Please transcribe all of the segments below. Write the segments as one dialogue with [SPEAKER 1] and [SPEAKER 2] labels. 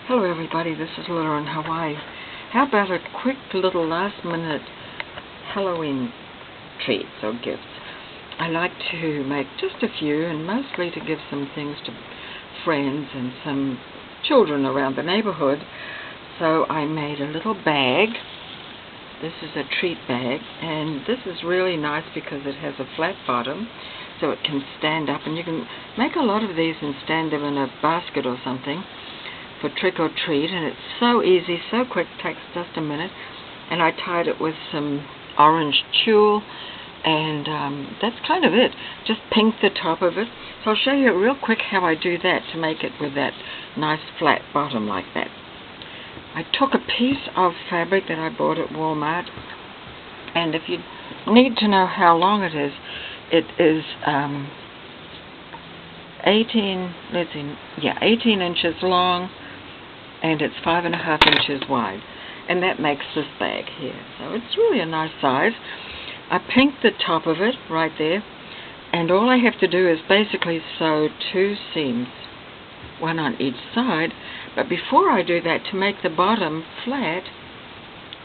[SPEAKER 1] Hello everybody, this is Lilla in Hawaii. How about a quick little last minute Halloween treats or gifts? I like to make just a few and mostly to give some things to friends and some children around the neighborhood. So I made a little bag. This is a treat bag, and this is really nice because it has a flat bottom so it can stand up, and you can make a lot of these and stand them in a basket or something for trick or treat, and it's so easy, so quick, takes just a minute. And I tied it with some orange tulle, and that's kind of it. Just pink the top of it. So I'll show you real quick how I do that to make it with that nice flat bottom like that. I took a piece of fabric that I bought at Walmart, and if you need to know how long it is 18 inches long, and it's 5.5 inches wide, and that makes this bag here. So it's really a nice size. I pinked the top of it right there, and all I have to do is basically sew 2 seams, one on each side. But before I do that, to make the bottom flat,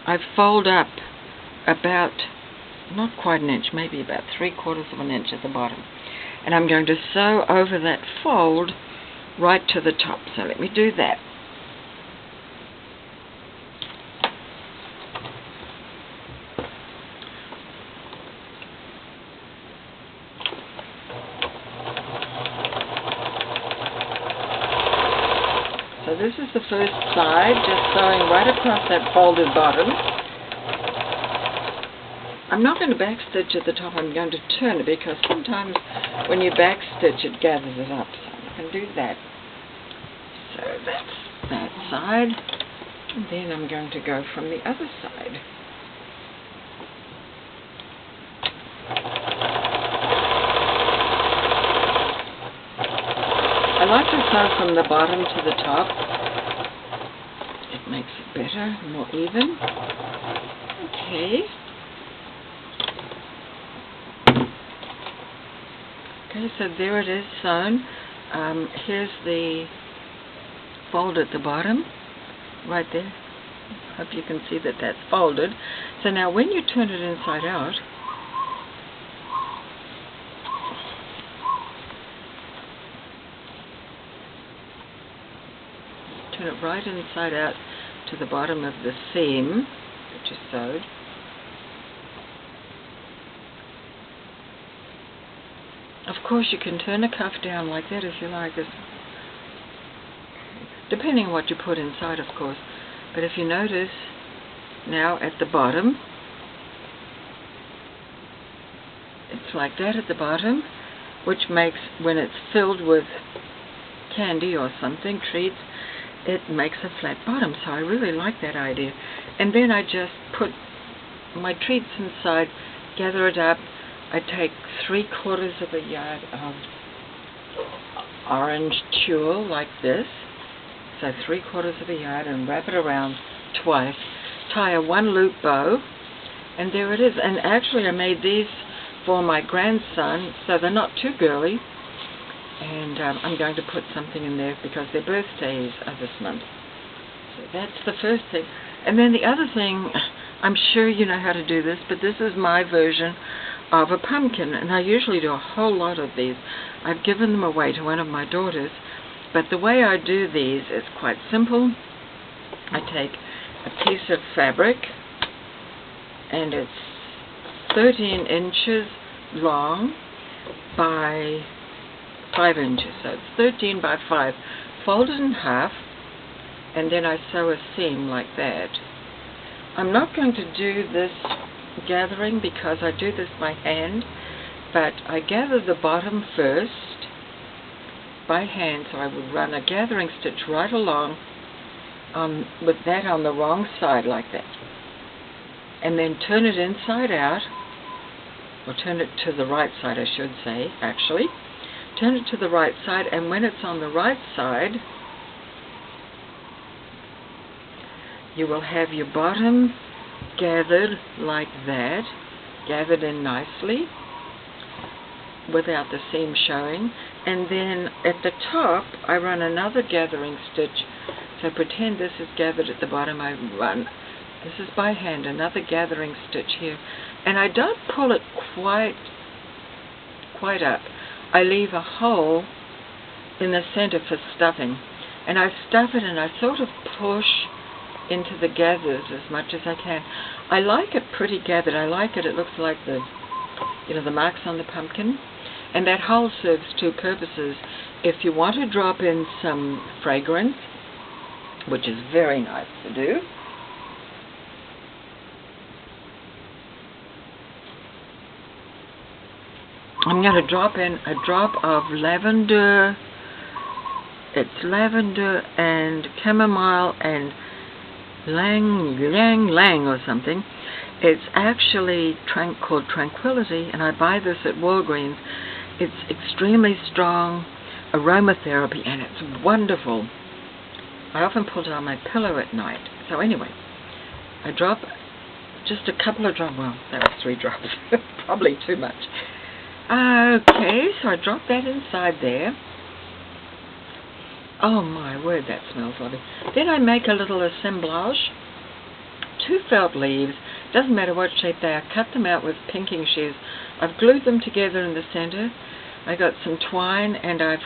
[SPEAKER 1] I fold up about, not quite an inch, maybe about 3/4 of an inch at the bottom, and I'm going to sew over that fold right to the top. So let me do that. So this is the first side, just sewing right across that folded bottom. I'm not going to backstitch at the top, I'm going to turn it, because sometimes when you backstitch it gathers it up. So I'm going to do that. So that's that side, and then I'm going to go from the other side. I like to sew from the bottom to the top. It makes it better, more even. Okay. Okay, so there it is sewn. Here's the fold at the bottom, right there. Hope you can see that that's folded. So now when you turn it inside out, turn it right inside out to the bottom of the seam that you sewed. Of course, you can turn the cuff down like that if you like, depending on what you put inside, of course. But if you notice, now at the bottom, it's like that at the bottom, which makes, when it's filled with candy or something, treats, it makes a flat bottom. So I really like that idea. And then I just put my treats inside, gather it up. I take 3/4 of a yard of orange tulle like this, so 3/4 of a yard, and wrap it around twice, tie a 1-loop bow, and there it is. And actually I made these for my grandson, so they're not too girly, and I'm going to put something in there because their birthdays are this month. So that's the first thing. And then the other thing, I'm sure you know how to do this, but this is my version of a pumpkin, and I usually do a whole lot of these. I've given them away to one of my daughters, but the way I do these is quite simple. I take a piece of fabric, and it's 13 inches long by 5 inches, so it's 13 by 5, fold it in half, and then I sew a seam like that. I'm not going to do this gathering because I do this by hand, but I gather the bottom first by hand, so I would run a gathering stitch right along with that on the wrong side like that, and then turn it inside out, or turn it to the right side, I should say, actually. Turn it to the right side, and when it's on the right side, you will have your bottom gathered like that, gathered in nicely without the seam showing, and then at the top I run another gathering stitch So pretend this is gathered at the bottom. I run. This is by hand, another gathering stitch here. And I don't pull it quite up. I leave a hole in the center for stuffing. And I stuff it and I sort of push into the gathers as much as I can. I like it pretty gathered. I like it. It looks like the marks on the pumpkin. And that hole serves two purposes. If you want to drop in some fragrance, which is very nice to do, I'm going to drop in a drop of lavender. It's lavender and chamomile and lang or something. It's actually called Tranquility, and I buy this at Walgreens. It's extremely strong aromatherapy, and it's wonderful. I often put it on my pillow at night. So anyway, I drop just a couple of drops. Well, that was 3 drops. Probably too much. Okay, so I drop that inside there. Oh my word, that smells lovely. Then I make a little assemblage. 2 felt leaves. Doesn't matter what shape they are. Cut them out with pinking shears. I've glued them together in the center. I got some twine, and I've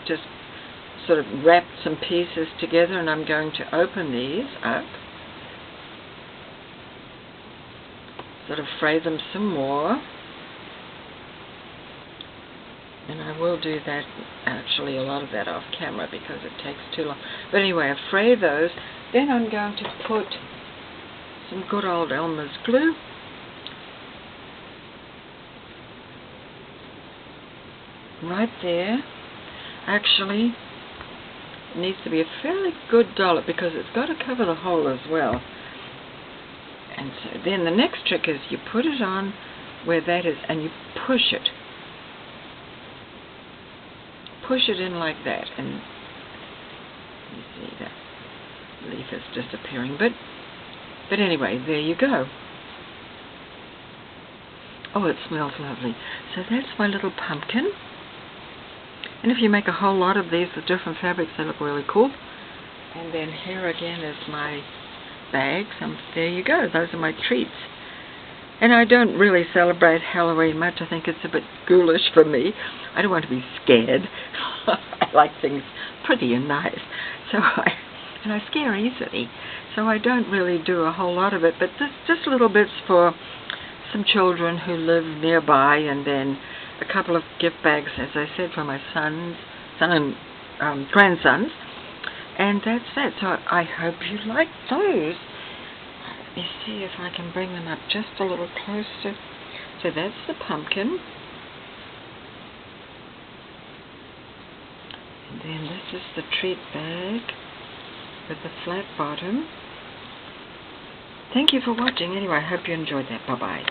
[SPEAKER 1] just sort of wrapped some pieces together, and I'm going to open these up. Sort of fray them some more. And I will do that, actually a lot of that off camera because it takes too long. But anyway, I fray those. Then I'm going to put some good old Elmer's glue. Right there. Actually, it needs to be a fairly good dollop because it's got to cover the hole as well. And so then the next trick is you put it on where that is and you push it. Push it in like that, and you see that leaf is disappearing, but anyway, there you go. Oh, it smells lovely. So that's my little pumpkin, and if you make a whole lot of these with different fabrics, they look really cool. And then here again is my bags, and there you go. Those are my treats. And I don't really celebrate Halloween much. I think it's a bit ghoulish for me. I don't want to be scared. I like things pretty and nice. And I scare easily. So I don't really do a whole lot of it. But just little bits for some children who live nearby. And then a couple of gift bags, as I said, for my son and grandsons. And that's that. So I hope you like those. Let me see if I can bring them up just a little closer. So that's the pumpkin. And then this is the treat bag with the flat bottom. Thank you for watching. Anyway, I hope you enjoyed that. Bye-bye.